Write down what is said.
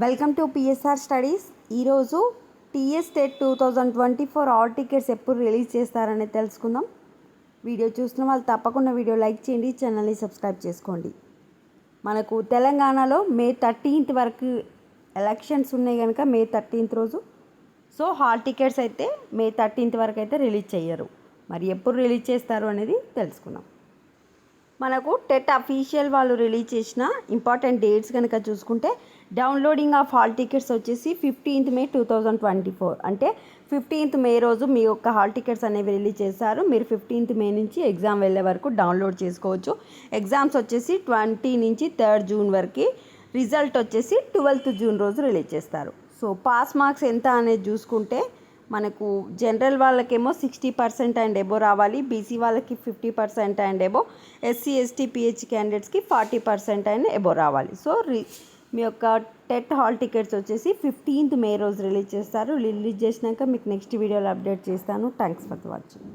Welcome to PSR studies. ఈరోజు TS TET 2024 all tickets ఎప్పుడు release చేస్తారనేది తెలుసుకుందాం. వీడియో చూస్తున్న వాళ్ళు తప్పకుండా వీడియో లైక్ చేయండి, ఛానల్ని సబ్స్క్రైబ్ చేసుకోండి. మనకు తెలంగాణలో మే 13th వరకు ఎలక్షన్స్ ఉన్నాయి కనుక మే 13th రోజు హాల్ టికెట్స్ అయితే మే 13th వరకు అయితే రిలీజ్ చేయరు. మరి ఎప్పుడు రిలీజ్ చేస్తారు అనేది తెలుసుకుందాం. మనకు టెట్ అఫీషియల్ వాళ్ళు రిలీజ్ చేసిన ఇంపార్టెంట్ డేట్స్ కనుక చూసుకుంటే డౌన్లోడింగ్ ఆఫ్ హాల్ టికెట్స్ వచ్చేసి 15th May 2024, అంటే 15th May రోజు మీ యొక్క హాల్ టికెట్స్ అనేవి రిలీజ్ చేస్తారు. మీరు 15th May నుంచి ఎగ్జామ్ వెళ్ళే వరకు డౌన్లోడ్ చేసుకోవచ్చు. ఎగ్జామ్స్ వచ్చేసి 20 నుంచి 3rd June వరకు, రిజల్ట్ వచ్చేసి 12th June రోజు రిలీజ్ చేస్తారు. పాస్ మార్క్స్ ఎంత అనేది చూసుకుంటే మనకు జనరల్ వాళ్ళకేమో 60% అండ్ ఎబో రావాలి, బీసీ వాళ్ళకి 50% and above, SC ST PH క్యాండిడేట్స్కి 40% అండ్ ఎబో రావాలి. మీ యొక్క టెట్ హాల్ టికెట్స్ వచ్చేసి 15th May రోజు రిలీజ్ చేస్తారు. రిలీజ్ చేసినాక మీకు నెక్స్ట్ వీడియోలో అప్డేట్ చేస్తాను. Thanks for watching.